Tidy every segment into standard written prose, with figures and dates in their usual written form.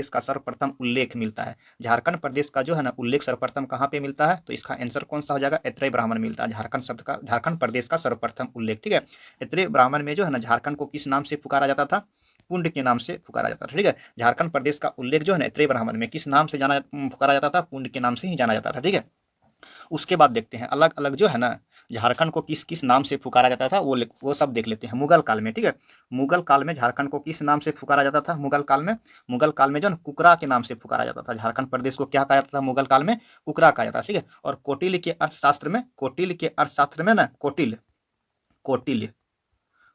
इसका सर्वप्रथम उल्लेख मिलता है। झारखंड प्रदेश का जो है ना उल्लेख सर्वप्रथम कहाँ पे मिलता है, तो इसका आंसर कौन सा हो जाएगा, ऐत्रेय ब्राह्मण मिलता है। झारखंड शब्द का, झारखंड प्रदेश का सर्वप्रथम उल्लेख, ठीक है। ऐत्रेय ब्राह्मण में जो है ना झारखंड को किस नाम से पुकारा जाता था, पुंड के नाम से पुकारा जाता था, ठीक है। झारखंड प्रदेश का उल्लेख जो है ना ऐत्रेय ब्राह्मण में किस नाम से पुकारा जाता था, पुंड के नाम से ही जाना जाता था, ठीक है। उसके बाद देखते हैं अलग अलग जो है ना झारखंड को किस किस नाम से पुकारा जाता था, वो सब देख लेते हैं। मुगल काल में, ठीक है, मुगल काल में झारखंड को किस नाम से पुकारा जाता था, मुगल काल में जो है कुकरा के नाम से पुकारा जाता था। झारखंड प्रदेश को क्या कहा जाता था मुगल काल में, कुकरा कहा जाता था, ठीक है। और कौटिल्य के अर्थशास्त्र में ना कौटिल्य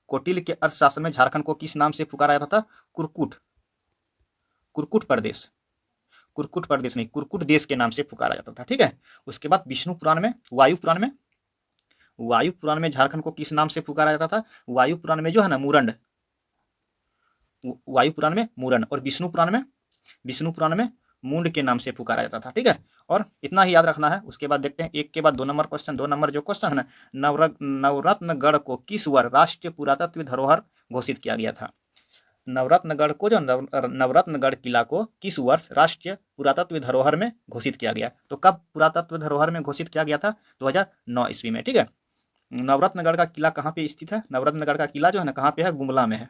कौटिल्य के अर्थशास्त्र में झारखंड को किस नाम से पुकारा जाता था, कुरकुट प्रदेश, नहीं, कुरकुट देश के नाम से पुकारा जाता था, ठीक है। उसके बाद विष्णु पुराण में, वायु पुराण में झारखंड को किस नाम से पुकारा जाता था, वायु पुराण में जो है ना मुरंड, वायु पुराण में मुरंड, और विष्णु पुराण में मुंड के नाम से पुकारा जाता था, ठीक है। और इतना ही याद रखना है। उसके बाद देखते हैं एक के बाद 2 नंबर क्वेश्चन। 2 नंबर जो क्वेश्चन है ना, नवरत्नगढ़ को किस वर्ष राष्ट्रीय पुरातत्व धरोहर घोषित किया गया था। नवरत्नगढ़ को जो नवरत्नगढ़ किला को किस वर्ष राष्ट्रीय पुरातत्व धरोहर में घोषित किया गया, तो कब पुरातत्व धरोहर में घोषित किया गया था, 2009 ईस्वी में, ठीक है। नवरत्नगढ़ का किला कहाँ पे स्थित है, नवरत्नगढ़ का किला जो है ना कहाँ पे है, गुमला में है,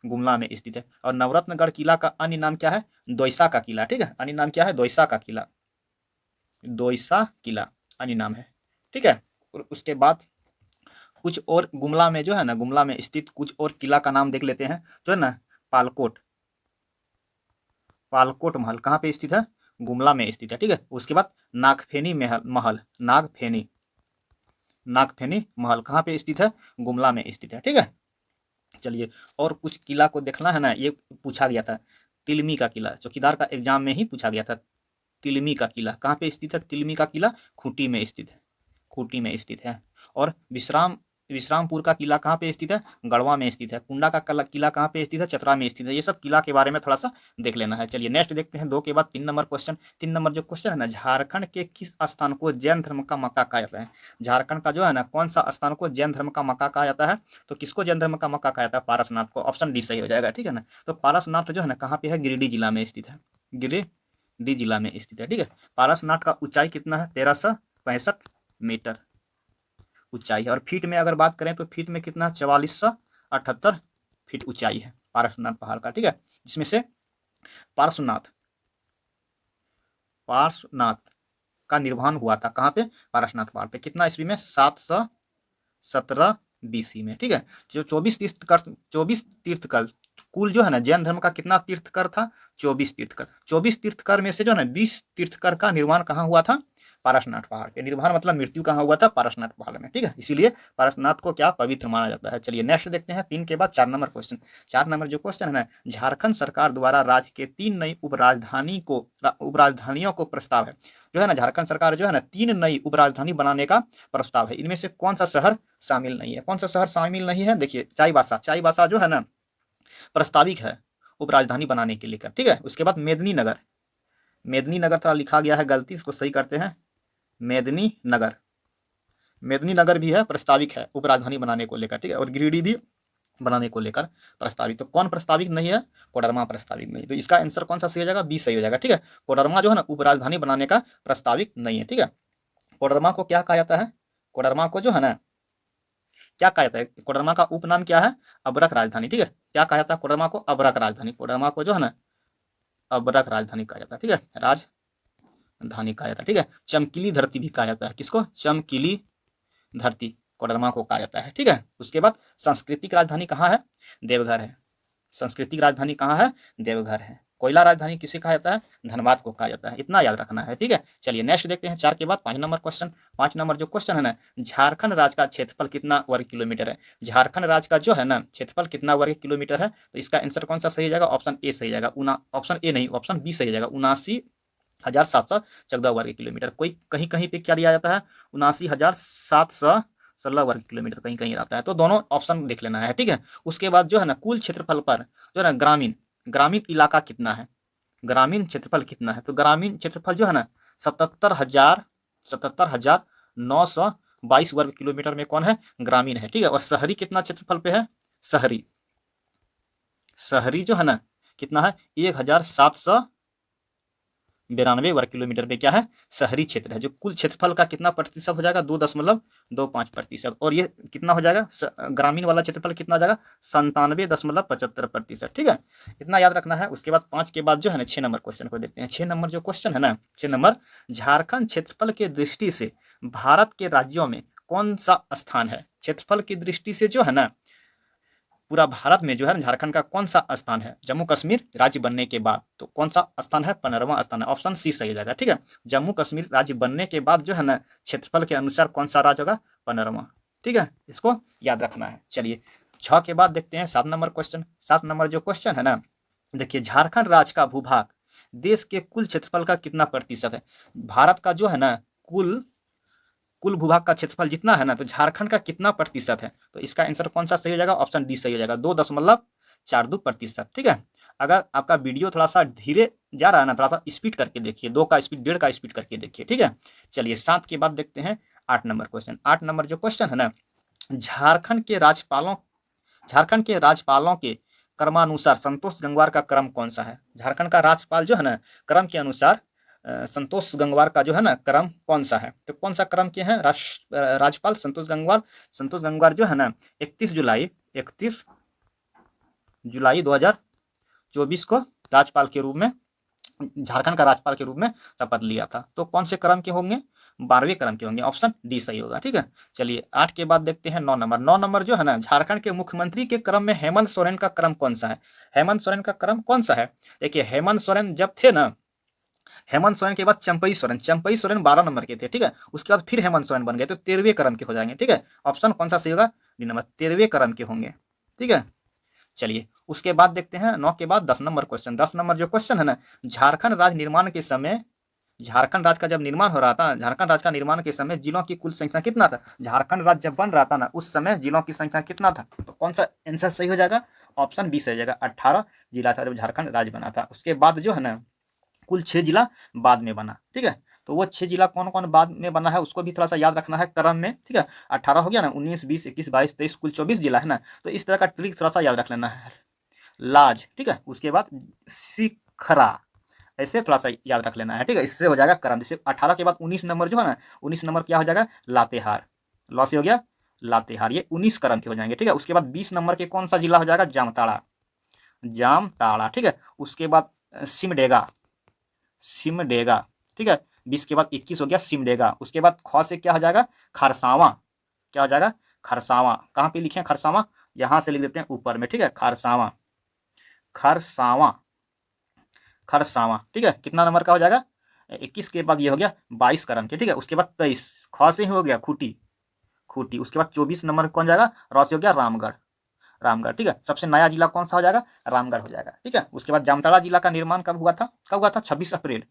गुमला में स्थित है। और नवरत्नगढ़ किला का अन्य नाम क्या है, दोयसा का किला, ठीक है। अन्य नाम क्या है, दोयसा का किला, अन्य नाम है, ठीक है। और उसके बाद कुछ और गुमला में जो है ना, गुमला में स्थित कुछ और किला का नाम देख लेते हैं, जो है ना पालकोट महल कहाँ पे स्थित है, गुमला में स्थित है, ठीक है। उसके बाद नागफेनी महल, नागफेनी महल कहाँ पे स्थित है, गुमला में स्थित है, ठीक है। चलिए, और कुछ किला को देखना है ना, ये पूछा गया था, तिलमी का किला, चौकीदार का एग्जाम में ही पूछा गया था। तिलमी का किला कहाँ पे स्थित है, तिलमी का किला खूंटी में स्थित है। और विश्रामपुर का किला कहाँ पे स्थित है, गढ़वा में स्थित है। कुंडा का किला कहाँ पे स्थित है, चतरा में स्थित है। ये सब किला के बारे में थोड़ा सा देख लेना है। चलिए नेक्स्ट देखते हैं 2 के बाद 3 नंबर क्वेश्चन। 3 नंबर जो क्वेश्चन है ना, झारखंड के किस स्थान को जैन धर्म का मक्का कहा जाता है। झारखंड का जो है ना कौन सा स्थान को जैन धर्म का मक्का कहा जाता है, तो किसको जैन धर्म का मक्का कहा जाता है, पारसनाथ को। ऑप्शन डी सही हो जाएगा, ठीक है ना। तो पारसनाथ जो है ना कहाँ पे है, गिरिडीह जिला में स्थित है, गिरिडीह जिला में स्थित है, ठीक है। पारसनाथ का ऊंचाई कितना है, 1365 मीटर ऊंचाई है। और फीट में अगर बात करें तो फीट में कितना, 4478 फीट ऊंचाई है पारसनाथ पहाड़ का, ठीक है। जिसमें से पार्श्वनाथ का निर्माण हुआ था कहाँ पे, पारसनाथ पहाड़ पे, कितना ईस्वी में, 717 बीसी में, ठीक है। जो 24 तीर्थकर कुल जो है ना जैन धर्म का कितना तीर्थकर था, 24 तीर्थकर में से जो है ना 20 तीर्थकर का निर्माण कहाँ हुआ था, पारसनाथ पहाड़ पे। निर्माण मतलब मृत्यु कहाँ हुआ था, पारसनाथ पहाड़ में, ठीक है। इसीलिए पारसनाथ को क्या, पवित्र माना जाता है। चलिए नेक्स्ट देखते हैं 3 के बाद 4 नंबर क्वेश्चन। 4 नंबर जो क्वेश्चन है ना, झारखंड सरकार द्वारा राज्य के 3 नई उपराजधानियों को प्रस्ताव है। जो है ना झारखंड सरकार जो है ना 3 नई उपराजधानी बनाने का प्रस्ताव है। इनमें से कौन सा शहर शामिल नहीं है, देखिए चाईबासा जो है ना प्रस्ताविक है उपराजधानी बनाने के लेकर, ठीक है। उसके बाद मेदिनीनगर थोड़ा लिखा गया है गलती, इसको सही करते हैं। मेदिनीनगर भी है, प्रस्ताविक है उपराजधानी बनाने को लेकर, ठीक है। और गिरिडीह भी बनाने को लेकर प्रस्तावित। तो कौन प्रस्तावित नहीं है, कोडरमा प्रस्तावित नहीं। तो इसका आंसर कौन सा सही हो जाएगा, बी सही हो जाएगा, ठीक है। कोडरमा जो है ना उपराजधानी बनाने का प्रस्तावित नहीं है, ठीक है। कोडरमा को क्या कहा जाता है, कोडरमा को जो है ना क्या कहा जाता है, कोडरमा का उपनाम क्या है, अबरक राजधानी, ठीक है। क्या कहा जाता है कोडरमा को, अबरक राजधानी। कोडरमा को जो है ना अबरक राजधानी कहा जाता है, ठीक है, राजधानी कहा जाता है, ठीक है। चमकीली धरती भी कहा जाता है, किसको, चमकीली धरती कोडरमा को कहा जाता है, ठीक है। उसके बाद सांस्कृतिक राजधानी कहाँ है, देवघर है। सांस्कृतिक राजधानी कहाँ है, देवघर है। कोयला राजधानी किसे कहा जाता है, धनबाद को कहा जाता है। इतना याद रखना है, ठीक है। चलिए नेक्स्ट देखते हैं 4 के बाद 5 नंबर क्वेश्चन। 5 नंबर जो क्वेश्चन है ना, झारखंड राज्य का क्षेत्रफल कितना वर्ग किलोमीटर है। झारखंड राज्य का जो है ना क्षेत्रफल कितना वर्ग किलोमीटर है, तो इसका आंसर कौन सा सही हो जाएगा, ऑप्शन ए सही जाएगा, ऑप्शन ए नहीं, ऑप्शन बी सही हो जाएगा, 79,714 वर्ग किलोमीटर। कोई कहीं कहीं पे क्या दिया जाता है, 79,716 वर्ग किलोमीटर कहीं कहीं आता है। तो दोनों ऑप्शन देख लेना है, ठीक है। उसके बाद जो है ना कुल क्षेत्रफल पर जो है ना ग्रामीण इलाका कितना है, ग्रामीण क्षेत्रफल कितना है, तो ग्रामीण क्षेत्रफल जो है ना 77,922 वर्ग किलोमीटर में कौन है, ग्रामीण है, ठीक है। और शहरी कितना क्षेत्रफल पे है, शहरी जो है ना कितना है 1792 वर्ग किलोमीटर पे क्या है शहरी क्षेत्र है। जो कुल क्षेत्रफल का कितना प्रतिशत हो जाएगा 2.25%। और ये कितना हो जाएगा ग्रामीण वाला क्षेत्रफल कितना हो जाएगा 97.75%। ठीक है, इतना याद रखना है। उसके बाद 5 के बाद जो है ना 6 नंबर क्वेश्चन को देखते हैं। 6 नंबर जो क्वेश्चन है ना 6 नंबर, झारखंड क्षेत्रफल के दृष्टि से भारत के राज्यों में कौन सा स्थान है। क्षेत्रफल की दृष्टि से जो है ना पूरा भारत में जो है झारखंड का कौन सा स्थान है जम्मू कश्मीर राज्य बनने के बाद, तो कौन सा स्थान है 15वां स्थान है। ऑप्शन सी सही हो जाएगा। ठीक है, जम्मू कश्मीर राज्य बनने के बाद जो है ना क्षेत्रफल के अनुसार कौन सा राज्य होगा 15वां। ठीक है, इसको याद रखना है। चलिए 6 के बाद देखते हैं 7 नंबर क्वेश्चन। 7 नंबर जो क्वेश्चन है ना देखिए, झारखंड राज्य का भूभाग देश के कुल क्षेत्रफल का कितना प्रतिशत है। भारत का जो है ना कुल भूभाग का क्षेत्रफल जितना है ना तो झारखंड का कितना प्रतिशत है, तो इसका आंसर कौन सा सही हो जाएगा, ऑप्शन डी सही हो जाएगा 2.42%। ठीक है, अगर आपका वीडियो थोड़ा सा धीरे जा रहा है ना थोड़ा सा स्पीड करके देखिए, 2 का स्पीड 1.5 का स्पीड करके देखिए। ठीक है, चलिए 7 के बाद देखते हैं 8 नंबर क्वेश्चन। 8 नंबर जो क्वेश्चन है ना, झारखंड के राज्यपालों के क्रमानुसार संतोष गंगवार का क्रम कौन सा है। झारखंड का राज्यपाल जो है ना क्रम के अनुसार संतोष गंगवार का जो है ना क्रम कौन सा है, तो कौन सा क्रम के हैं राज्यपाल संतोष गंगवार जो है ना 31 जुलाई 2024 को राज्यपाल के रूप में झारखंड का राज्यपाल के रूप में शपथ लिया था। तो कौन से क्रम के होंगे 12वें क्रम के होंगे, ऑप्शन डी सही होगा। ठीक है, चलिए 8 के बाद देखते हैं 9 नंबर। 9 नंबर जो है ना झारखंड के मुख्यमंत्री के क्रम में हेमंत सोरेन का क्रम कौन सा है। हेमंत सोरेन का क्रम कौन सा है, देखिए हेमंत सोरेन जब थे ना, हेमंत सोरेन के बाद चंपई सोरेन 12 नंबर के थे। ठीक है, उसके बाद फिर हेमंत सोरेन बन गए तो 13वें क्रम के हो जाएंगे। ठीक है, ऑप्शन कौन सा सही होगा डी नंबर 13वें क्रम के होंगे। ठीक है, चलिए उसके बाद देखते हैं 9 के बाद 10 नंबर क्वेश्चन। 10 नंबर जो क्वेश्चन है ना, झारखंड राज्य निर्माण के समय, झारखंड राज्य का जब निर्माण हो रहा था, झारखंड राज्य का निर्माण के समय जिलों की कुल संख्या कितना था। झारखंड राज्य जब बन रहा था ना उस समय जिलों की संख्या कितना था, तो कौन सा आंसर सही हो जाएगा, ऑप्शन बी सही हो जाएगा 18 जिला था जब झारखंड राज्य बना था। उसके बाद जो है ना कुल 6 जिला बाद में बना। ठीक है, तो वो 6 जिला कौन कौन बाद में बना है उसको भी थोड़ा सा याद रखना है क्रम में। ठीक है, 18 हो गया ना, 19 20 21 22 23 कुल 24 जिला है ना, तो इस तरह का ट्रिक थोड़ा सा याद रख लेना है। लाज, ठीक है, उसके बाद शिखरा, ऐसे थोड़ा सा याद रख लेना है। ठीक है, इससे हो जाएगा क्रम। जैसे 18 के बाद 19 नंबर जो है ना 19 नंबर क्या हो जाएगा लातेहार, लॉ से हो गया लातेहार, ये 19 क्रम के हो जाएंगे। ठीक है, उसके बाद 20 नंबर के कौन सा जिला हो जाएगा जामताड़ा। ठीक है, उसके बाद सिमडेगा। ठीक है, 20 के बाद 21 हो गया सिमडेगा। उसके बाद ख से क्या हो जाएगा खरसावा, क्या हो जाएगा खरसावा। कहाँ पे लिखे खरसावा, यहां से लिख देते हैं ऊपर में। ठीक है, खरसावा। ठीक है, कितना नंबर का हो जाएगा 21 के बाद ये हो गया 22 क्रम के। ठीक है, उसके बाद 23 ख से ही हो गया खूटी। उसके बाद 24 नंबर कौन जाएगा र से हो गया रामगढ़। ठीक है, सबसे नया जिला कौन सा हो जाएगा रामगढ़ हो जाएगा। ठीक है, उसके बाद जामताड़ा जिला का निर्माण कब हुआ था 26 अप्रैल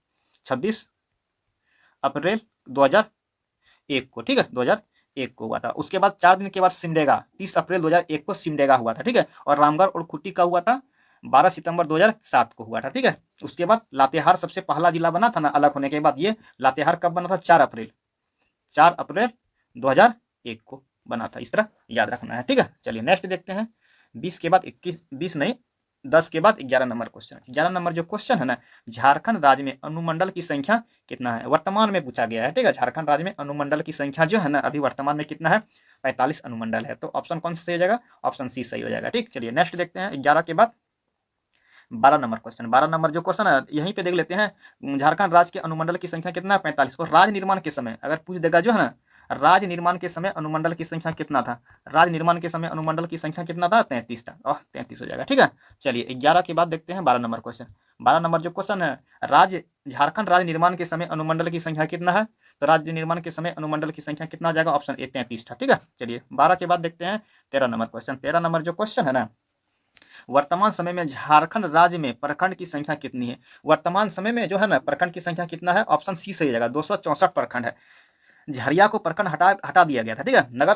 2001 को। ठीक है, 2001 को हुआ था। उसके बाद 4 दिन के बाद सिमडेगा 30 अप्रैल 2001 को सिमडेगा हुआ था। ठीक है, और रामगढ़ और खूटी का हुआ था 12 सितंबर 2007 को हुआ था। ठीक है, उसके बाद लातेहार सबसे पहला जिला बना था ना अलग होने के बाद, ये लातेहार कब बना था 4 अप्रैल 2001 को बना था। इस तरह याद रखना है। ठीक है, चलिए नेक्स्ट देखते हैं 20 के बाद 10 के बाद 11 नंबर क्वेश्चन। 11 नंबर जो क्वेश्चन है ना, झारखंड राज्य में अनुमंडल की संख्या कितना है वर्तमान में पूछा गया है। ठीक है, झारखंड राज्य में अनुमंडल की संख्या जो है ना अभी वर्तमान में कितना है 45 अनुमंडल है। तो ऑप्शन कौन सा सही हो जाएगा, ऑप्शन सी सही हो जाएगा। ठीक, चलिए नेक्स्ट देखते हैं 11 के बाद 12 नंबर क्वेश्चन। 12 नंबर जो क्वेश्चन है यहीं पे देख लेते हैं, झारखंड राज्य के अनुमंडल की संख्या कितना है 45। और राज्य निर्माण के समय अगर पूछ देगा जो है ना, राज्य निर्माण के समय अनुमंडल की संख्या कितना था, राज्य निर्माण के समय अनुमंडल की संख्या कितना था 33 था, और 33 हो जाएगा। ठीक है, चलिए 11 के बाद देखते हैं 12 नंबर क्वेश्चन। 12 नंबर जो क्वेश्चन है, झारखंड राज्य निर्माण के समय अनुमंडल की संख्या कितना है, तो राज्य निर्माण के समय अनुमंडल की संख्या कितना हो जाएगा, ऑप्शन ए 33 था। ठीक है, चलिए 12 के बाद देखते हैं 13 नंबर क्वेश्चन। 13 नंबर जो क्वेश्चन है ना, वर्तमान समय में झारखंड राज्य में प्रखंड की संख्या कितनी है। वर्तमान समय में जो है ना प्रखंड की संख्या कितना है, ऑप्शन सी सही हो जाएगा 264 प्रखंड है। झरिया को प्रखंड हटा दिया गया था। ठीक है, नगर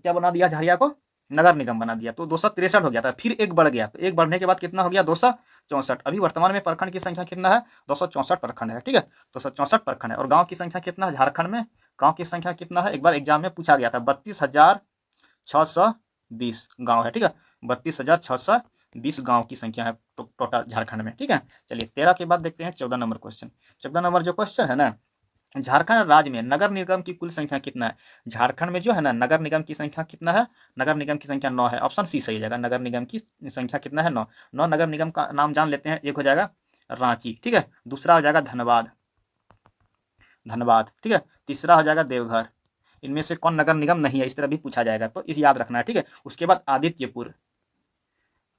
क्या बना दिया, झरिया को नगर निगम बना दिया, तो 263 हो गया था, फिर एक बढ़ गया, तो एक बढ़ने के बाद कितना हो गया 264। अभी वर्तमान में प्रखंड की संख्या कितना है 264 प्रखंड है। ठीक है, 264 प्रखंड है। और गांव की संख्या कितना है झारखंड में, गांव की संख्या कितना है, एक बार एग्जाम में पूछा गया था 32,620 गांव है। ठीक है, 32,620 20 गांव की संख्या है टोटल झारखंड में, ठीक है। चलिए 13 के बाद देखते हैं 14 नंबर क्वेश्चन। 14 नंबर जो क्वेश्चन है ना, झारखंड राज्य में नगर निगम की कुल संख्या कितना है। झारखंड में जो है ना नगर निगम की संख्या कितना है, नगर निगम की संख्या 9 है, ऑप्शन सी सही हो जाएगा। नगर निगम की संख्या कितना है, 9। 9 नगर निगम का नाम जान लेते हैं। एक हो जाएगा रांची, ठीक है, दूसरा हो जाएगा धनबाद, धनबाद, ठीक है, तीसरा हो जाएगा देवघर। इनमें से कौन नगर निगम नहीं है, इस तरह भी पूछा जाएगा, तो इस याद रखना है, ठीक है। उसके बाद आदित्यपुर,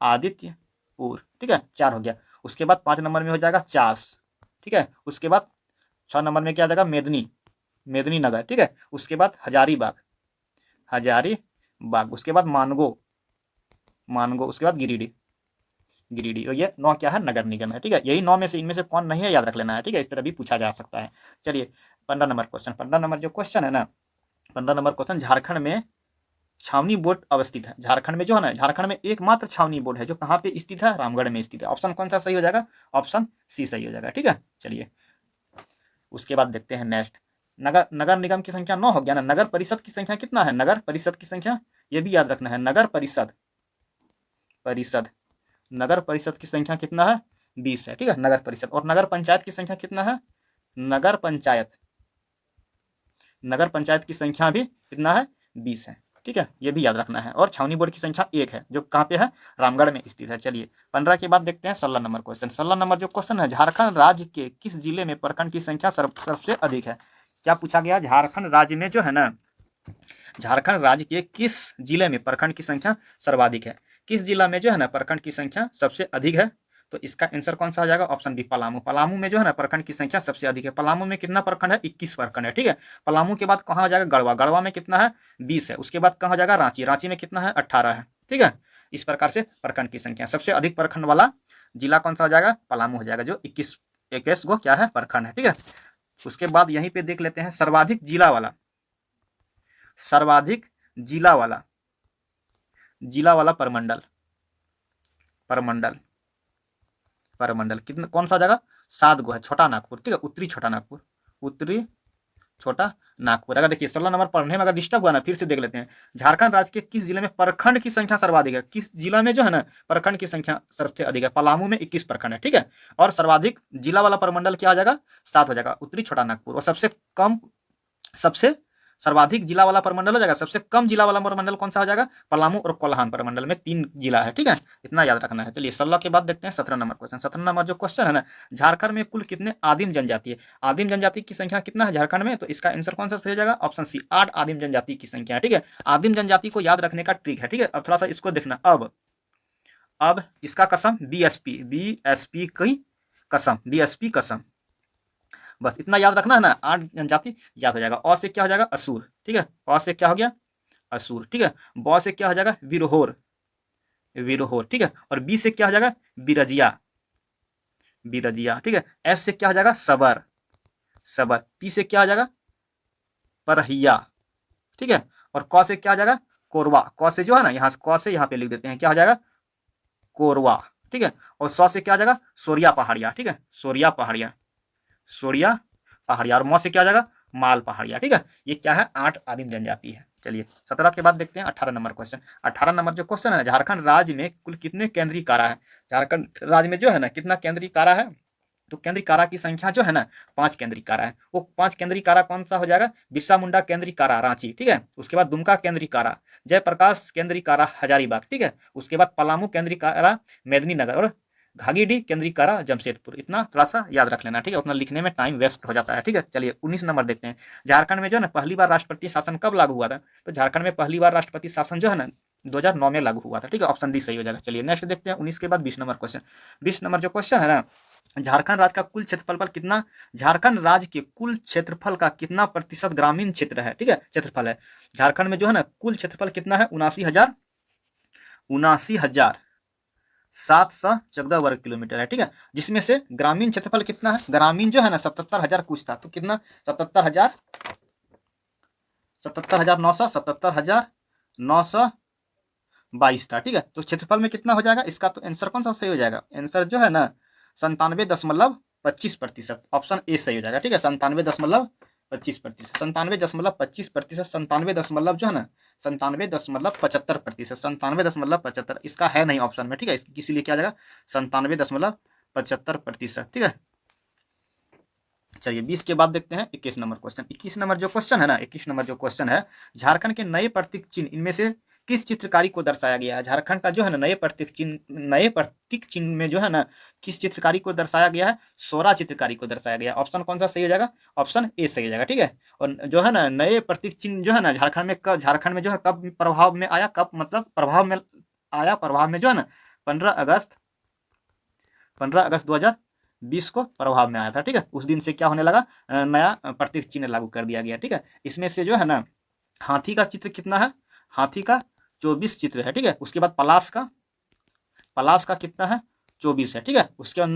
आदित्यपुर, ठीक है, 4 हो गया। उसके बाद 5 नंबर में हो जाएगा चास, ठीक है। उसके बाद 6 नंबर में क्या आ जाएगा, मेदनी, मेदनी नगर, ठीक है। उसके बाद हजारीबाग, हजारीबाग। उसके बाद मानगो, मानगो। उसके बाद गिरिडीह, गिरिडीह। और ये 9 क्या है, नगर निगम है, ठीक है। यही 9 में से इनमें से कौन नहीं है याद रख लेना है, ठीक है। इस तरह भी पूछा जा सकता है। चलिए 15 नंबर क्वेश्चन। 15 नंबर जो क्वेश्चन है ना, 15 नंबर क्वेश्चन, झारखंड में छावनी बोर्ड अवस्थित है। झारखंड में जो है ना, झारखंड में एकमात्र छावनी बोर्ड है जो कहाँ पे स्थित है, रामगढ़ में स्थित है। ऑप्शन कौन सा सही हो जाएगा, ऑप्शन सी सही हो जाएगा, ठीक है। चलिए उसके बाद देखते हैं नेक्स्ट। नगर नगर निगम की संख्या 9 हो गया ना। नगर परिषद की संख्या कितना है, नगर परिषद की संख्या, ये भी याद रखना है। नगर परिषद, परिषद, नगर परिषद की संख्या कितना है, 20 है, ठीक है, नगर परिषद। और नगर पंचायत की संख्या कितना है, नगर पंचायत, नगर पंचायत की संख्या भी कितना है, 20 है, ठीक है, ये भी याद रखना है। और छावनी बोर्ड की संख्या 1 है जो कहाँ पे है, रामगढ़ में स्थित है। चलिए 15 के बाद देखते हैं 16 नंबर क्वेश्चन। 16 नंबर जो क्वेश्चन है, झारखंड राज्य के किस जिले में प्रखंड की संख्या सबसे अधिक है। क्या पूछा गया, झारखंड राज्य में जो है ना, झारखंड राज्य के किस जिले में प्रखंड की संख्या सर्वाधिक है। किस जिला में जो है ना प्रखंड की संख्या सबसे अधिक है, तो इसका आंसर कौन सा हो जाएगा, ऑप्शन बी पलामू। पलामू में जो है ना प्रखंड की संख्या सबसे अधिक है। पलामू में कितना प्रखंड है, 21 प्रखंड है, ठीक है। पलामू के बाद कहाँ हो जाएगा, गढ़वा, गढ़वा में कितना है, 20 है। उसके बाद कहाँ हो जाएगा, रांची, रांची में कितना है, 18 है, ठीक है। इस प्रकार से प्रखंड की संख्या सबसे अधिक प्रखंड वाला जिला कौन सा हो जाएगा, पलामू हो जाएगा, जो 21 गो क्या है, प्रखंड है, ठीक है। उसके बाद यहीं पे देख लेते हैं सर्वाधिक जिला वाला, सर्वाधिक जिला वाला, जिला वाला परमंडल, परमंडल, परमंडल कितना, कौन सा जगह, 7 गो है। छोटा नागपुर, ठीक है, उत्तरी छोटा नागपुर, उत्तरी छोटा नागपुर। अगर देखिए 16 नंबर पढ़ने में अगर डिस्टर्ब हुआ ना, फिर से देख लेते हैं। झारखंड राज्य के किस जिले में प्रखंड की संख्या सर्वाधिक है, किस जिला में जो है ना प्रखंड की संख्या सबसे अधिक है, पलामू में 21 प्रखंड है, ठीक है। और सर्वाधिक जिला वाला परमंडल क्या हो जाएगा, 7 हो जाएगा, उत्तरी छोटा नागपुर। और सबसे कम, सबसे सर्वाधिक जिला वाला परमंडल हो जाएगा, सबसे कम जिला वाला परमंडल कौन सा हो जाएगा, पलामू और कोल्हान परमंडल में 3 जिला है, ठीक है। इतना याद रखना है। चलिए 16 के बाद देखते हैं 17 नंबर क्वेश्चन। 17 नंबर जो क्वेश्चन है ना, झारखंड में कुल कितने आदिम जनजाति है। आदिम जनजाति की संख्या कितना है झारखंड में, तो इसका आंसर कौन सा सही हो जाएगा, ऑप्शन सी 8 आदिम जनजाति की संख्या है, ठीक है। आदिम जनजाति को याद रखने का ट्रिक है, ठीक है। अब थोड़ा सा इसको देखना। अब इसका कसम, बीएसपी, बीएसपी की कसम, बीएसपी कसम, बस इतना याद रखना है ना, 8 जनजाति याद हो जाएगा। अ से क्या हो जाएगा, असुर, ठीक है, अ से क्या हो गया, असुर, ठीक है। ब से क्या हो जाएगा, विरहोर, विरहोर, ठीक है। और बी से क्या हो जाएगा, बिरजिया, बिरजिया, ठीक है। एस से क्या हो जाएगा, सबर, सबर। पी से क्या हो जाएगा, परहिया, ठीक है। और क से क्या हो जाएगा, कोरवा। क से जो है ना, यहाँ क से यहाँ पे लिख देते हैं, क्या हो जाएगा, कोरवा, ठीक है। और स से क्या हो जाएगा, सोरिया पहाड़िया, ठीक है, सोरिया पहाड़िया, सोरिया पहाड़िया। और म से क्या हो जाएगा, माल पहाड़िया, ठीक है। ये क्या है, 8 आदिम जनजाति है। चलिए 17 के बाद देखते हैं 18 नंबर क्वेश्चन। 18 नंबर जो क्वेश्चन है, झारखंड राज्य में कुल कितने केंद्रीय कारा है। झारखंड राज्य में जो है ना कितना केंद्रीय कारा है, तो केंद्रीय कारा की संख्या जो है ना 5 केंद्रीय कारा है। वो 5 केंद्रीय कारा कौन सा हो जाएगा, बिरसा मुंडा केंद्रीय कारा रांची, ठीक है। उसके बाद दुमका केंद्रीय कारा, जयप्रकाश केंद्रीय कारा हजारीबाग, ठीक है। उसके बाद पलामू केंद्रीय कारा मेदिनीनगर, और घागीडीह केंद्रीय कारा जमशेदपुर। इतना थोड़ा सा याद रख लेना, ठीक है, उतना लिखने में टाइम वेस्ट हो जाता है, ठीक है। चलिए 19 नंबर देखते हैं। झारखंड में जो है ना पहली बार राष्ट्रपति शासन कब लागू हुआ था, तो झारखंड में पहली बार राष्ट्रपति शासन जो है ना 2009 में लागू हुआ था, ठीक है, ऑप्शन डी सही हो जाएगा। चलिए नेक्स्ट देखते हैं 19 के बाद 20 नंबर क्वेश्चन। 20 नंबर जो क्वेश्चन है ना, झारखंड राज्य का कुल क्षेत्रफल पर कितना, झारखंड राज्य के कुल क्षेत्रफल का कितना प्रतिशत ग्रामीण क्षेत्र है, ठीक है, क्षेत्रफल है। झारखंड में जो है ना कुल क्षेत्रफल कितना है, 79,714 वर्ग किलोमीटर है, ठीक है। जिसमें से ग्रामीण क्षेत्रफल कितना है, ग्रामीण जो है ना 77,000 कुछ था, तो कितना 77,922 था, ठीक है। तो क्षेत्रफल में कितना हो जाएगा, इसका तो आंसर कौन सा सही हो जाएगा, आंसर जो है ना 97.25%, ऑप्शन ए सही हो जाएगा, ठीक है, 97.25%। 25%, 97.25%, 97 जो है ना 97.75%, 97.75 इसका है नहीं ऑप्शन में, ठीक है, इसीलिए क्या आ जाएगा 97.75%, ठीक है। चलिए 20 के बाद देखते हैं 21 नंबर क्वेश्चन। 21 नंबर जो क्वेश्चन है ना, 21 नंबर जो क्वेश्चन है, झारखंड के नए प्रतीक चिन्ह इनमें से किस चित्रकारी को दर्शाया गया है? झारखंड का जो है ना नए प्रतीक चिन्ह में जो है ना किस चित्रकारी को दर्शाया गया है? सोरा चित्रकारी को दर्शाया गया है। ऑप्शन कौन सा सही हो जाएगा? ऑप्शन ए सही हो जाएगा, ठीक है। और जो है ना नए प्रतीक चिन्ह जो है ना झारखंड में जो है कब प्रभाव में आया, कब मतलब प्रभाव में आया, प्रभाव में जो है ना 15 अगस्त 2020 को प्रभाव में आया था, ठीक है। उस दिन से क्या होने लगा, नया प्रतीक चिन्ह लागू कर दिया गया, ठीक है। इसमें से जो है ना हाथी का चित्र कितना है? हाथी का 24 चित्र है, ठीक है। उसके बाद पलाश का कितना है? 24 है, ठीक है। उसके बाद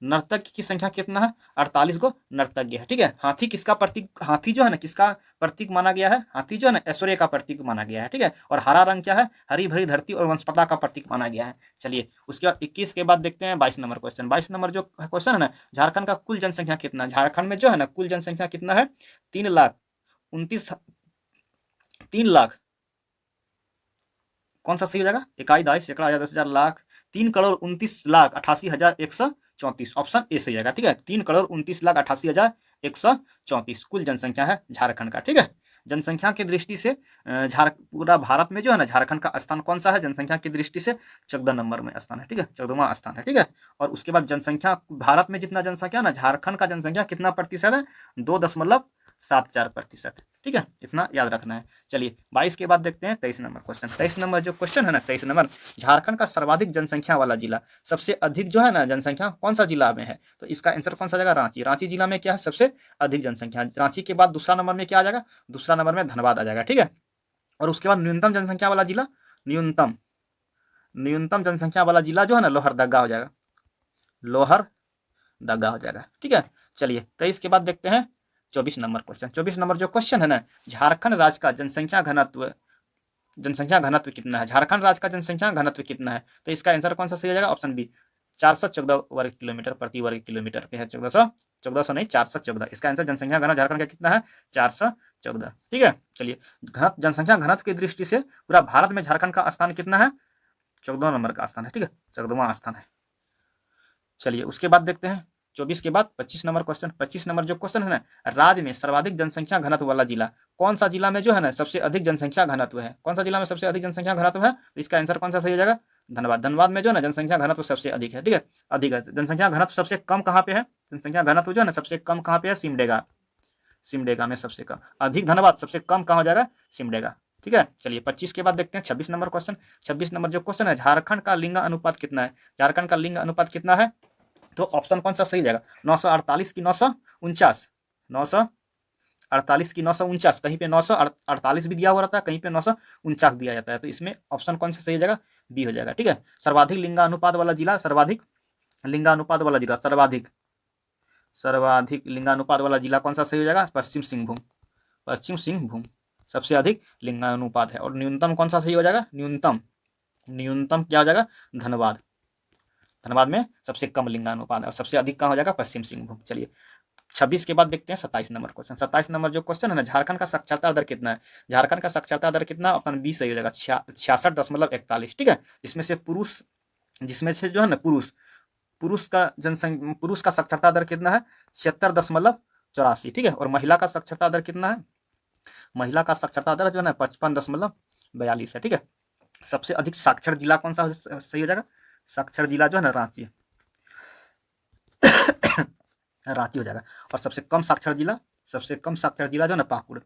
नर्तक की संख्या कितना है? 48 को नर्तज्ञ है, ठीक है। हाथी जो है ना किसका प्रतीक माना गया है? हाथी जो है ना ऐश्वर्य का प्रतीक माना गया है, ठीक है। और हरा रंग क्या है? हरी भरी धरती और वंशपता का प्रतीक माना गया है। चलिए उसके बाद 21 के बाद देखते हैं 22 नंबर क्वेश्चन। 22 नंबर जो क्वेश्चन है ना, झारखंड का कुल जनसंख्या कितना है? झारखंड में जो है ना कुल जनसंख्या कितना है? 3 लाख कौन सा सही हो जाएगा? इकाई, दहाई, सैकड़ा, हजार, 10,000, लाख, 3,29,88,134। ऑप्शन ए सही जाएगा, ठीक है। 3,29,88,134 कुल जनसंख्या है झारखंड का, ठीक है। जनसंख्या की दृष्टि से पूरा भारत में जो है ना झारखंड का स्थान कौन सा है? जनसंख्या की दृष्टि से 14 नंबर में स्थान है, ठीक है, 14वां स्थान है, ठीक है। और उसके बाद जनसंख्या, भारत में जितना जनसंख्या ना, झारखंड का जनसंख्या कितना प्रतिशत है? 2.74%, ठीक है, इतना याद रखना है। चलिए 22 के बाद देखते हैं 23 नंबर क्वेश्चन। 23 नंबर जो क्वेश्चन है ना, 23 नंबर, झारखंड का सर्वाधिक जनसंख्या वाला जिला, सबसे अधिक जो है ना जनसंख्या कौन सा जिला में है? तो इसका आंसर कौन सा जाएगा? रांची। रांची जिला में क्या है? सबसे अधिक जनसंख्या। रांची के बाद दूसरा नंबर में क्या आ जाएगा? दूसरा नंबर में धनबाद आ जाएगा, ठीक है। और उसके बाद न्यूनतम जनसंख्या वाला जिला, न्यूनतम जनसंख्या वाला जिला जो है ना लोहरदगा हो जाएगा, लोहरदगा हो जाएगा, ठीक है। चलिए 23 के बाद देखते हैं 24 नंबर क्वेश्चन। 24 नंबर जो क्वेश्चन है ना, झारखंड राज्य का जनसंख्या घनत्व कितना है? झारखंड राज्य का जनसंख्या घनत्व कितना है? तो इसका आंसर कौन सा सही हो जाएगा? ऑप्शन बी, 414 वर्ग किलोमीटर प्रति वर्ग किलोमीटर पे है। 1400 नहीं, 414। इसका आंसर जनसंख्या घनत्व झारखंड का कितना है? 414, ठीक है। चलिए जनसंख्या घनत्व की दृष्टि से पूरा भारत में झारखंड का स्थान कितना है? 14 नंबर का स्थान है, ठीक है, 14वां स्थान है। चलिए उसके बाद देखते हैं 24 के बाद 25 नंबर क्वेश्चन। 25 नंबर जो क्वेश्चन है ना, राज्य में सर्वाधिक जनसंख्या घनत्व वाला जिला कौन सा जिला में जो है ना सबसे अधिक जनसंख्या घनत्व है? कौन सा जिला में सबसे अधिक जनसंख्या घनत्व है? तो इसका आंसर कौन सा सही हो जाएगा? धनबाद। धनबाद में जो है ना जनसंख्या घनत्व सबसे अधिक है, ठीक है, अधिक है। जनसंख्या घनत्व सबसे कम कहाँ पे है? जनसंख्या घनत्व जो है ना सबसे कम कहाँ पे है? सिमडेगा में सबसे कम। अधिक धनबाद, सबसे कम कहाँ हो जाएगा? सिमडेगा, ठीक है। चलिए 25 के बाद देखते हैं 26 नंबर क्वेश्चन। 26 नंबर जो क्वेश्चन है, झारखंड का लिंग अनुपात कितना है? झारखंड का लिंग अनुपात कितना है? तो ऑप्शन कौन सा सही जाएगा? 948 की 949, 948 की 949, कहीं पे 948 भी दिया हुआ रहता है, कहीं पे 949 दिया जाता है। तो इसमें ऑप्शन कौन सा सही हो जाएगा? बी हो जाएगा, ठीक है। सर्वाधिक लिंगानुपात वाला जिला, सर्वाधिक लिंगानुपात वाला जिला कौन सा सही हो जाएगा? पश्चिम सिंहभूम सबसे अधिक लिंगानुपात है। और न्यूनतम कौन सा सही हो जाएगा? न्यूनतम क्या हो जाएगा? धनबाद में सबसे कम लिंगानुपात है और सबसे अधिक कहाँ हो जाएगा? पश्चिम सिंहभूम। चलिए 26 के बाद देखते हैं 27 नंबर क्वेश्चन। 27 नंबर जो क्वेश्चन है ना, झारखंड का साक्षरता दर कितना है? झारखंड का साक्षरता दर कितना? अपन 20 सही हो जाएगा, 66.41, ठीक है। जिसमें से जो है ना पुरुष का साक्षरता दर कितना है? 76.84, ठीक है। और महिला का साक्षरता दर कितना है? महिला का साक्षरता दर जो है ना 55.42 है, ठीक है। सबसे अधिक साक्षर जिला कौन सा सही हो जाएगा? साक्षर जिला जो है ना रांची हो जाएगा। और सबसे कम साक्षर जिला जो है ना पाकुड़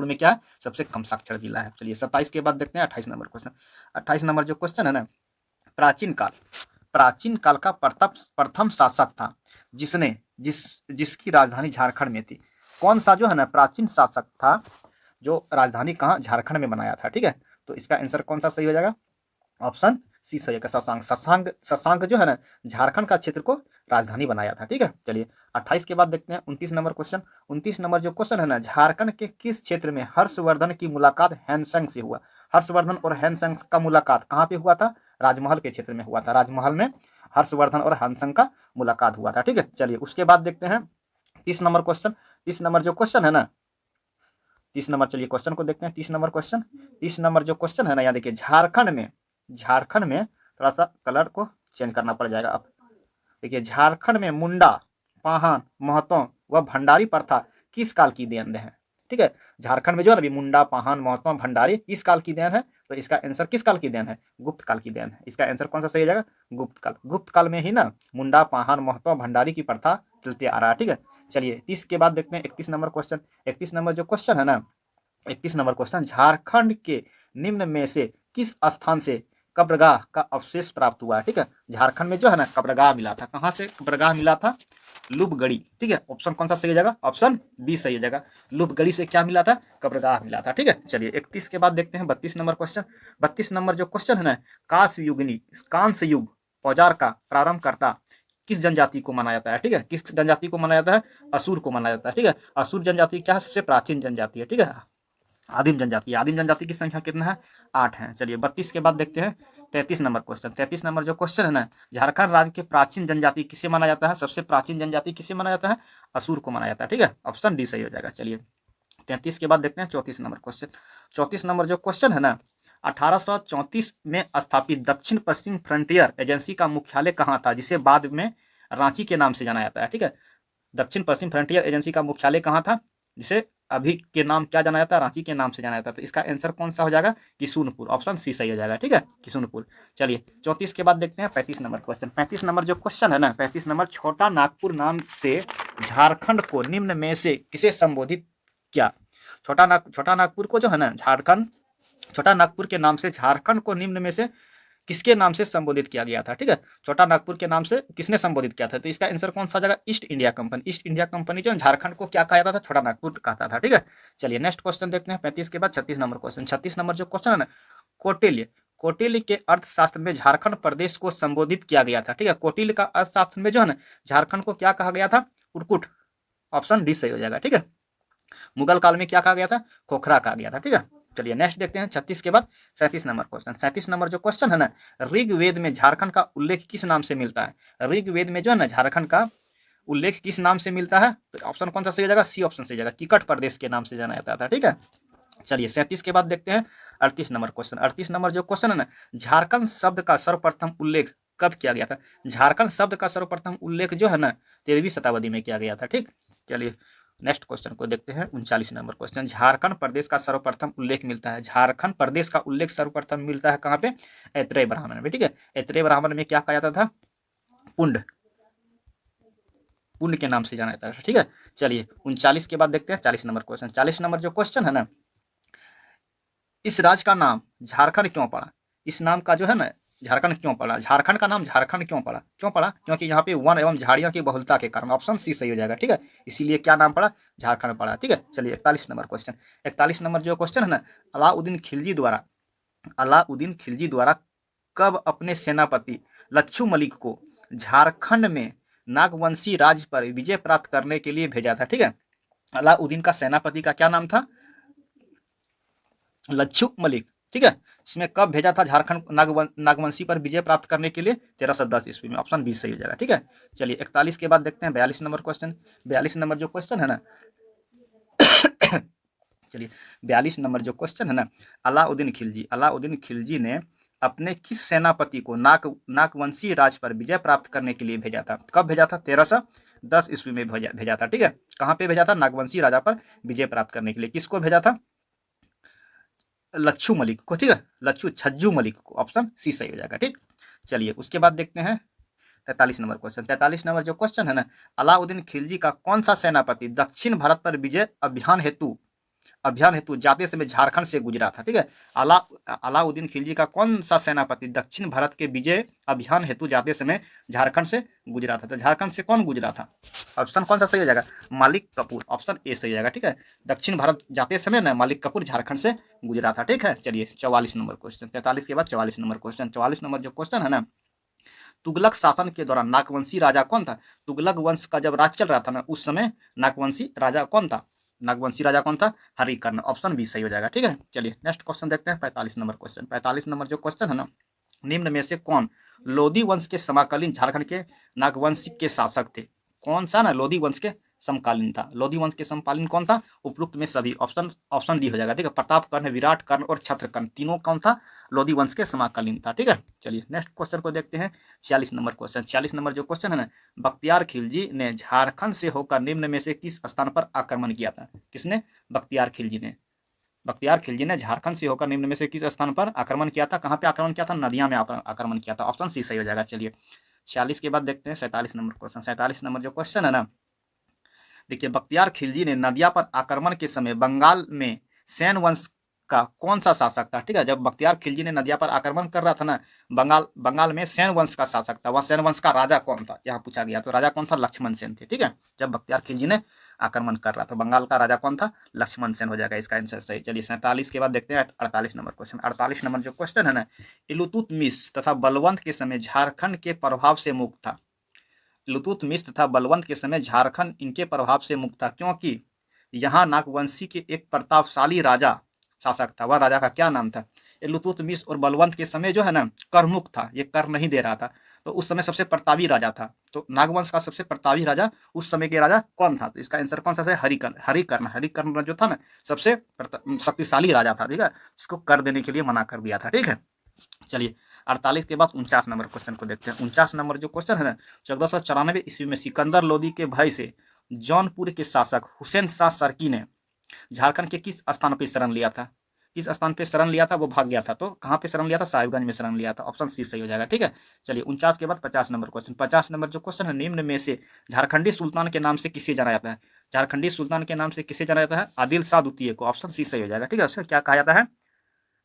में क्या है? सबसे कम साक्षर जिला है। चलिए 27 के बाद देखते हैं 28 नंबर क्वेश्चन। 28 नंबर जो क्वेश्चन है ना, प्राचीन काल का प्रथम शासक था जिसकी राजधानी झारखंड में थी। कौन सा जो है ना प्राचीन शासक था जो राजधानी कहाँ? झारखंड में बनाया था, ठीक है। तो इसका आंसर कौन सा सही हो जाएगा? ऑप्शन सी सही है, शशांक जो है ना झारखंड का क्षेत्र को राजधानी बनाया था, ठीक है। चलिए 28 के बाद देखते हैं 29 नंबर क्वेश्चन। 29 नंबर जो क्वेश्चन है ना, झारखंड के किस क्षेत्र में हर्षवर्धन की मुलाकात हैनसेंग से हुआ? हर्षवर्धन और हैनसेंग का मुलाकात कहाँ पे हुआ था? राजमहल के क्षेत्र में हुआ था। राजमहल में हर्षवर्धन और हैनसेंग का मुलाकात हुआ था, ठीक है। चलिए उसके बाद देखते हैं 30 नंबर क्वेश्चन, 30 नंबर जो क्वेश्चन है ना, 30 नंबर, चलिए क्वेश्चन को देखते हैं। 30 नंबर क्वेश्चन, 30 नंबर जो क्वेश्चन है ना, यहाँ देखिए झारखंड में थोड़ा सा कलर को चेंज करना पड़ जाएगा। अब देखिए, झारखंड में मुंडा, पाहन, महतो व भंडारी प्रथा किस काल की देन है? ठीक है, झारखंड में जो है अभी मुंडा, पाहन, महतो, भंडारी किस काल की देन है? तो इसका आंसर किस काल की देन है? गुप्त काल की देन है। इसका आंसर कौन सा सही हो जाएगा? गुप्त काल। गुप्त काल में ही ना मुंडा, पाहन, महतो, भंडारी की प्रथा चलते आ रहा है। ठीक है, चलिए 30 के बाद देखते हैं 31 नंबर क्वेश्चन। 31 नंबर जो क्वेश्चन है ना, 31 नंबर क्वेश्चन, झारखंड के निम्न में से किस स्थान से कब्रगाह का अवशेष प्राप्त हुआ है? ठीक है, झारखंड में जो है ना कब्रगाह मिला था। कहाँ से कब्रगाह मिला था? लुबगड़ी। ठीक है, ऑप्शन कौन सा सही हो जाएगा? ऑप्शन बी सही हो जाएगा। लुबगड़ी से क्या मिला था? कब्रगाह मिला था। ठीक है, चलिए 31 के बाद देखते हैं 32 नंबर क्वेश्चन। 32 नंबर जो क्वेश्चन है ना, कांस्य युग औजार का प्रारंभ करता किस जनजाति को माना जाता है? ठीक है, किस जनजाति को माना जाता है? असुर को माना जाता है। ठीक है, असुर जनजाति क्या है? सबसे प्राचीन जनजाति है। ठीक है, आदिम जनजाति। आदिम जनजाति की संख्या कितना है? 8 है। चलिए 32 के बाद देखते हैं 33 नंबर क्वेश्चन। 33 नंबर जो क्वेश्चन है ना, झारखंड राज्य के प्राचीन जनजाति किसे माना जाता है? सबसे प्राचीन जनजाति किसे माना जाता है? असुर को माना जाता है। ठीक है, ऑप्शन डी सही हो जाएगा। चलिए 33 के बाद देखते हैं 34 नंबर क्वेश्चन। 34 नंबर जो क्वेश्चन है ना, 1834 में स्थापित दक्षिण पश्चिम फ्रंटियर एजेंसी का मुख्यालय कहाँ था, जिसे बाद में रांची के नाम से जाना जाता है? ठीक है, दक्षिण पश्चिम फ्रंटियर एजेंसी का मुख्यालय कहाँ था, जिसे अभी के नाम क्या जाना जाता है? रांची के नाम से जाना जाता है। तो इसका आंसर कौन सा हो जाएगा? किशुनपुर। ऑप्शन सी सही हो जाएगा। ठीक है, किशुनपुर। चलिए 34 के बाद देखते हैं 35 नंबर क्वेश्चन। 35 नंबर जो क्वेश्चन है ना, 35 नंबर, छोटा नागपुर नाम से झारखंड को निम्न में से किसे संबोधित किया? छोटा नागपुर को जो है ना, झारखंड, छोटा नागपुर के नाम से झारखंड को निम्न में से किसके नाम से संबोधित किया गया था? ठीक है, छोटा नागपुर के नाम से किसने संबोधित किया था? तो इसका आंसर कौन सा हो जाएगा? East India company. East India company जो झारखंड को क्या कहा जाता था? छोटा नागपुर कहता था। ठीक है, चलिए नेक्स्ट क्वेश्चन देखते हैं 35 के बाद 36 नंबर क्वेश्चन। 36 नंबर जो क्वेश्चन है ना, कौटिल्य के अर्थशास्त्र में झारखंड प्रदेश को संबोधित किया गया था। ठीक है, कौटिल्य का अर्थशास्त्र में जो है ना, झारखंड को क्या कहा गया था? उर्कुट। ऑप्शन डी सही हो जाएगा। ठीक है, मुगल काल में क्या कहा गया था? खोखरा कहा गया था। ठीक है, चलिए नेक्स्ट देखते हैं 36 के बाद 37 नंबर क्वेश्चन। 37 नंबर जो क्वेश्चन है ना, ऋग्वेद में झारखंड का उल्लेख किस नाम से मिलता है? ऋग्वेद में जो है ना, झारखंड का उल्लेख किस नाम से मिलता है? तो ऑप्शन कौन सा सही हो जाएगा? सी ऑप्शन सही हो जाएगा। किकट प्रदेश के नाम से जाना जाता था। ठीक है, चलिए 37 के बाद देखते हैं 38 नंबर क्वेश्चन। 38 नंबर जो क्वेश्चन है ना, झारखंड शब्द का सर्वप्रथम उल्लेख कब किया गया था? झारखंड शब्द का सर्वप्रथम उल्लेख जो है ना, 13वीं शताब्दी में किया गया था। ठीक, चलिए नेक्स्ट क्वेश्चन को देखते हैं 39 नंबर क्वेश्चन। झारखंड प्रदेश का सर्वप्रथम उल्लेख मिलता है, झारखंड प्रदेश का उल्लेख सर्वप्रथम मिलता है कहाँ पे? ऐत्रेय ब्राह्मण में। ठीक है, ऐत्रेय ब्राह्मण में क्या कहा जाता था? पुंड के नाम से जाना जाता है। ठीक है, चलिए 39 के बाद देखते हैं 40 नंबर क्वेश्चन। 40 नंबर जो क्वेश्चन है ना, इस राज्य का नाम झारखंड क्यों पड़ा? इस नाम का जो है ना, झारखंड क्यों पड़ा? झारखंड का नाम झारखंड क्यों पड़ा? क्योंकि यहाँ पे वन एवं झाड़ियों की बहुलता के कारण। ऑप्शन सी सही हो जाएगा। ठीक है, इसीलिए क्या नाम पड़ा? झारखंड पड़ा। ठीक है, चलिए 41 नंबर क्वेश्चन। 41 नंबर जो क्वेश्चन है ना, अलाउद्दीन खिलजी द्वारा कब अपने सेनापति लच्छू मलिक को झारखंड में नागवंशी राज्य पर विजय प्राप्त करने के लिए भेजा था? ठीक है, अलाउद्दीन का सेनापति का क्या नाम था? लच्छू मलिक। ठीक है, इसमें कब भेजा था झारखंड नागवंशी पर विजय प्राप्त करने के लिए? 1310 ईस्वी में। ऑप्शन 20 सही हो जाएगा। ठीक है, चलिए 41 के बाद देखते हैं 42 नंबर क्वेश्चन। 42 नंबर जो क्वेश्चन है ना, चलिए 42 नंबर जो क्वेश्चन है ना, अलाउद्दीन खिलजी ने अपने किस सेनापति को नागवंशी राज्य पर विजय प्राप्त करने के लिए भेजा था? कब भेजा था? 1310 ईस्वी में भेजा था। ठीक है, कहाँ पे भेजा था? नागवंशी राजा पर विजय प्राप्त करने के लिए। किसको भेजा था? लच्छू मलिक को। ठीक है, छज्जू मलिक को। ऑप्शन सी सही हो जाएगा। ठीक, चलिए उसके बाद देखते हैं 43 नंबर क्वेश्चन। 43 नंबर जो क्वेश्चन है ना, अलाउद्दीन खिलजी का कौन सा सेनापति दक्षिण भारत पर विजय अभियान हेतु जाते समय झारखंड से गुजरा था? ठीक है, अलाउद्दीन खिलजी का कौन सा सेनापति दक्षिण भारत के विजय अभियान हेतु जाते समय झारखंड से गुजरा था? तो झारखंड से कौन गुजरा था? ऑप्शन कौन सा सही हो जाएगा? मालिक कपूर। ऑप्शन ए सही हो जाएगा। ठीक है, दक्षिण भारत जाते समय ना मालिक कपूर झारखंड से गुजरा था। ठीक है, चलिए 44 नंबर क्वेश्चन। 43 के बाद 44 नंबर क्वेश्चन। 44 नंबर जो क्वेश्चन है ना, तुगलक शासन के दौरान नागवंशी राजा कौन था? तुगलक वंश का जब राज चल रहा था ना, उस समय नागवंशी राजा कौन था? हरिकर्ण। ऑप्शन बी सही हो जाएगा। ठीक है, चलिए नेक्स्ट क्वेश्चन देखते हैं 45 नंबर क्वेश्चन। 45 नंबर जो क्वेश्चन है ना, निम्न में से कौन लोधी वंश के समकालीन झारखंड के नागवंशी के शासक थे? कौन सा ना लोधी वंश के समकालीन था। लोधी वंश के समकालीन कौन था? उपरोक्त में सभी। ऑप्शन डी हो जाएगा, ठीक है। प्रताप कर्ण, विराट कर्ण और छत्रकर्ण तीनों कौन था? लोधी वंश के समकालीन था, ठीक है। चलिए नेक्स्ट क्वेश्चन को देखते हैं। 46 नंबर क्वेश्चन। 46 नंबर जो क्वेश्चन है ना, बख्तियार खिलजी ने झारखंड से होकर निम्न में से किस स्थान पर आक्रमण किया था? किसने? बख्तियार खिलजी ने। बख्तियार खिलजी ने झारखंड से होकर निम्न में से किस स्थान पर आक्रमण किया था? कहाँ पे आक्रमण किया था? नदिया में आक्रमण किया था। ऑप्शन सी सही हो जाएगा। चलिए 46 के बाद देखते हैं 47 नंबर क्वेश्चन। 47 नंबर जो क्वेश्चन है ना, देखिए बख्तियार खिलजी ने नदिया पर आक्रमण के समय बंगाल में सैन वंश का कौन सा शासक था? ठीक है, जब बख्तियार खिलजी ने नदिया पर आक्रमण कर रहा था ना, बंगाल में सैन वंश का शासक था। वह सैन वंश का राजा कौन था? यहाँ पूछा गया। तो राजा कौन था? लक्ष्मण सेन थे, ठीक है। जब बख्तियार खिलजी ने आक्रमण कर रहा था, बंगाल का राजा कौन था? लक्ष्मण सेन हो जाएगा इसका आंसर सही। चलिए 47 के बाद देखते हैं 48 नंबर क्वेश्चन। 48 नंबर जो क्वेश्चन है ना, इलतुतमिश तथा बलवंत के समय झारखंड के प्रभाव से मुक्त था। इलतुतमिश तथा बलवंत के समय झारखंड इनके प्रभाव से मुक्त था, क्योंकि यहाँ नागवंशी के एक प्रतापशाली राजा शासक था। वह राजा का क्या नाम था? इलतुतमिश और बलवंत के समय जो है ना, करमुक्त था, ये कर नहीं दे रहा था। तो उस समय सबसे प्रतापी राजा था। तो नागवंश का सबसे प्रतापी राजा उस समय के राजा कौन था? तो इसका आंसर कौन सा है? हरिकर्ण। हरिकर्ण जो था ना, सबसे शक्तिशाली राजा था, ठीक है। इसको कर देने के लिए मना कर दिया था, ठीक है। चलिए 48 के बाद 49 नंबर क्वेश्चन को देखते हैं। 49 नंबर जो क्वेश्चन है ना, 1494 ईस्वी में सिकंदर लोदी के भय से जौनपुर के शासक हुसैन शाह सरकी ने झारखंड के किस स्थान पर शरण लिया था? किस स्थान पे शरण लिया था? वो भाग गया था। तो कहाँ पे शरण लिया था? साहिबगंज में शरण लिया था। ऑप्शन सी सही हो जाएगा, ठीक है। चलिए 49 के बाद 50 नंबर क्वेश्चन। 50 नंबर जो क्वेश्चन है, निम्न में से झारखंडी सुल्तान के नाम से किसे जाना जाता है? झारखंडी सुल्तान के नाम से किसे जाना जाता है? आदिल शाह द्वितीय को। ऑप्शन सी सही हो जाएगा, ठीक है। उसका क्या कहा जाता है?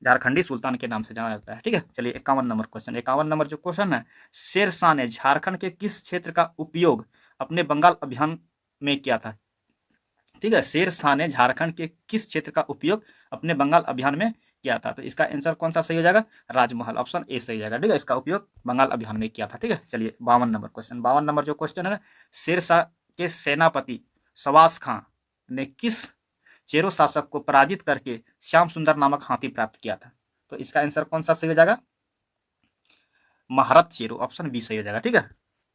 झारखंडी सुल्तान के नाम से जाना जाता है, ठीक है। चलिए 51 नंबर क्वेश्चन। 51 नंबर जो क्वेश्चन है, शेर शाह ने झारखंड के किस क्षेत्र का उपयोग अपने बंगाल अभियान में किया था? ठीक है, शेर शाह ने झारखंड के किस क्षेत्र का उपयोग अपने बंगाल अभियान में किया था? तो इसका आंसर कौन सा सही हो जाएगा? राजमहल। ऑप्शन ए सही हो जाएगा, ठीक है। इसका उपयोग बंगाल अभियान में किया था, ठीक है। चलिए 52 नंबर क्वेश्चन। 52 नंबर जो क्वेश्चन है ना, शेर शाह के सेनापति सवास खां ने किस चेरो शासक को पराजित करके श्याम सुंदर नामक हाथी प्राप्त किया था? तो इसका आंसर कौन सा सही हो जाएगा? महारत चेरो। ऑप्शन बी सही हो जाएगा, ठीक है।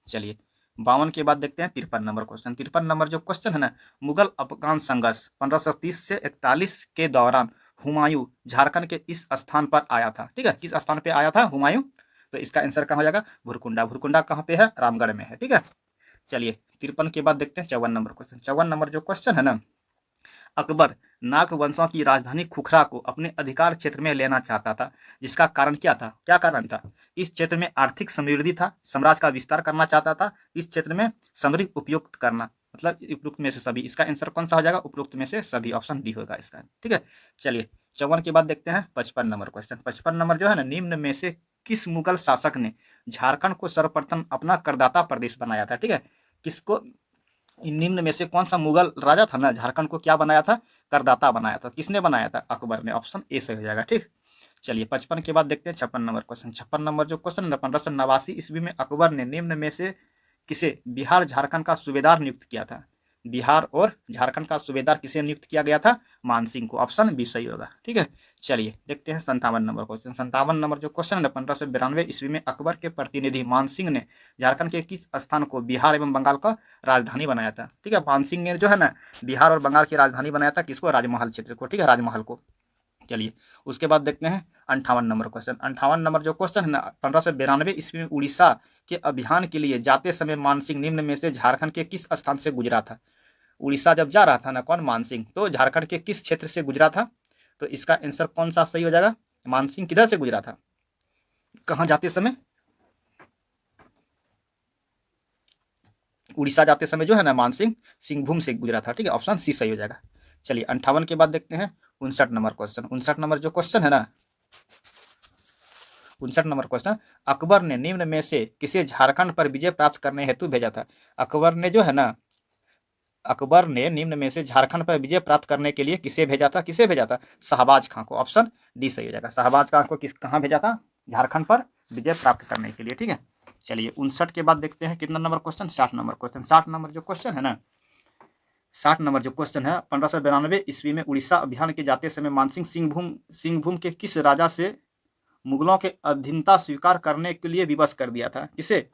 चलिए 52 के बाद देखते हैं 53 नंबर क्वेश्चन। 53 नंबर जो क्वेश्चन है ना, मुगल अफगान संघर्ष 1530 से 41 के दौरान हुमायूं झारखंड के इस स्थान पर आया था, ठीक है। किस स्थान पे आया था हुमायूं? तो इसका आंसर कहाँ हो जाएगा? भुरकुंडा। भुरकुंडा कहाँ पे है? रामगढ़ में है, ठीक है। चलिए 53 के बाद देखते हैं 54 नंबर क्वेश्चन। 54 नंबर जो क्वेश्चन है ना, अकबर नागवंशों की राजधानी खुखरा को अपने अधिकार क्षेत्र में लेना चाहता था, जिसका कारण क्या था? क्या कारण था? इस क्षेत्र में आर्थिक समृद्धि था, साम्राज्य का विस्तार करना चाहता था, इस क्षेत्र में समृद्धि उपयुक्त करना, मतलब उपयुक्त में से सभी। इसका आंसर कौन सा हो जाएगा? उपयुक्त में से सभी। ऑप्शन डी होगा इसका, ठीक है। चलिए 54 के बाद देखते हैं 55 नंबर क्वेश्चन। 55 नंबर जो है ना, निम्न में से किस मुगल शासक ने झारखंड को सर्वप्रथम अपना करदाता प्रदेश बनाया था? ठीक है, किसको? निम्न में से कौन सा मुगल राजा था ना, झारखंड को क्या बनाया था? करदाता बनाया था। किसने बनाया था? अकबर ने। ऑप्शन ए सही हो जाएगा, ठीक। चलिए 55 के बाद देखते हैं 56 नंबर क्वेश्चन। 56 नंबर जो क्वेश्चन है, 1589 ईस्वी में अकबर ने निम्न में से किसे बिहार झारखंड का सूबेदार नियुक्त किया था? बिहार और झारखंड का सूबेदार किसे नियुक्त किया गया था? मानसिंह को। ऑप्शन बी सही होगा, ठीक है। चलिए देखते हैं 57 नंबर क्वेश्चन। 57 नंबर जो क्वेश्चन है, 1592 ईस्वी में अकबर के प्रतिनिधि मानसिंह ने झारखंड के किस स्थान को बिहार एवं बंगाल का राजधानी बनाया था? ठीक है, मानसिंह ने जो है ना, बिहार और बंगाल की राजधानी बनाया था। किसको? राजमहल क्षेत्र को, ठीक है, राजमहल को। चलिए उसके बाद देखते हैं 58 नंबर क्वेश्चन। 58 नंबर जो क्वेश्चन है ना, 1592 ईस्वी में उड़ीसा के अभियान के लिए जाते समय मानसिंह निम्न में से झारखंड के किस स्थान से गुजरा था? उड़ीसा जब जा रहा था ना, कौन? मानसिंह, तो झारखंड के किस क्षेत्र से गुजरा था? तो इसका आंसर कौन सा सही हो जाएगा? मानसिंह किधर से गुजरा था? कहाँ जाते समय? उड़ीसा जाते समय जो है ना, मानसिंह सिंहभूम से गुजरा था, ठीक है। ऑप्शन सी सही हो जाएगा। चलिए 58 के बाद देखते हैं 59 नंबर क्वेश्चन। 59 नंबर जो क्वेश्चन है ना, 59 नंबर क्वेश्चन, अकबर ने निम्न में से किसे झारखंड पर विजय प्राप्त करने हेतु भेजा था? अकबर ने जो है ना, अकबर ने निम्न में से झारखंड पर विजय प्राप्त करने के लिए किसे भेजा था? किसे भेजा था? शहबाज खां को। ऑप्शन डी सही हो जाएगा। शहबाज खां को कहाँ भेजा था? झारखंड पर विजय प्राप्त करने के लिए, ठीक है। चलिए 59 के बाद देखते हैं कितना number question? 60 number question. 60 number जो क्वेश्चन है ना, 60 नंबर जो क्वेश्चन है, 1592 ईस्वी में उड़ीसा अभियान के जाते समय मानसिंह सिंहभूम के किस राजा से मुगलों के अधीनता स्वीकार करने के लिए विवश कर दिया था? किसे?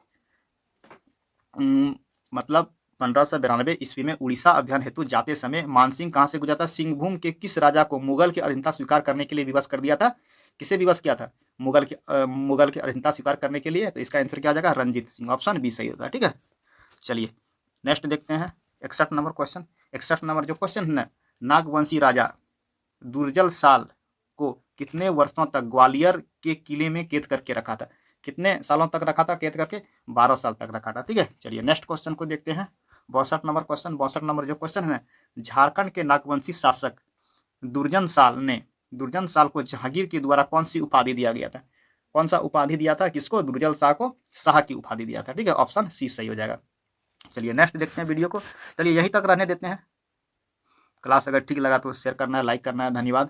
मतलब 1592 ईस्वी में उड़ीसा अभियान हेतु जाते समय मानसिंह कहाँ से गुजरा था? सिंहभूम के किस राजा को मुगल की अधीनता स्वीकार करने के लिए विवश कर दिया था? किसे विवश किया था? मुगल की अधीनता स्वीकार करने के लिए। तो इसका आंसर क्या आ जाएगा? रंजीत सिंह। ऑप्शन बी सही होगा। ठीक है, चलिए नेक्स्ट देखते हैं 61 नंबर क्वेश्चन। 61 नंबर जो क्वेश्चन है ना, नागवंशी राजा दुर्जल साल को कितने वर्षों तक ग्वालियर के किले में कैद करके रखा था? कितने सालों तक रखा था कैद करके? 12 साल तक रखा था। ठीक है, चलिए नेक्स्ट क्वेश्चन को देखते हैं। 62 नंबर क्वेश्चन। 62 नंबर जो क्वेश्चन है, झारखंड के नागवंशी शासक दुर्जन साल को जहांगीर के द्वारा कौन सी उपाधि दिया गया था? कौन सा उपाधि दिया था? किसको? दुर्जन शाह को शाह की उपाधि दिया था। ठीक है, ऑप्शन सी सही हो जाएगा। चलिए नेक्स्ट देखते हैं वीडियो को। चलिए यहीं तक रहने देते हैं। क्लास अगर ठीक लगा तो शेयर करना है, लाइक करना है। धन्यवाद।